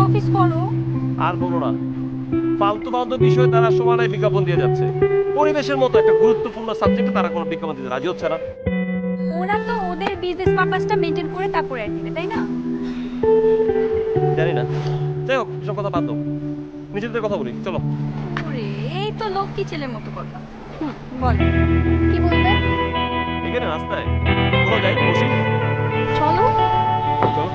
Office করো। আর বলো না, ফালতু ফালতু বিষয়ে তারা সমানে বিজ্ঞাপন দিয়ে যাচ্ছে। পরিবেশের মতো একটা গুরুত্বপূর্ণ সাবজেক্টে তারা কোনো বিজ্ঞাপন দিতে রাজি হচ্ছে না। ওরা তো ওদের বিজনেস পারপাসটা মেনটেন করে তারপরে অ্যাড দিবে, তাই না? জানি না, যাই হোক এসব কথা বাদ দাও, নিজেদের কথা বলি চলো। ওরে, এই তো লক্ষ্মী ছেলের মতো কথা। হুম, বলো কি বলবে? এখানে রাস্তায় কোথাও যাই বসি। চলো। চলো।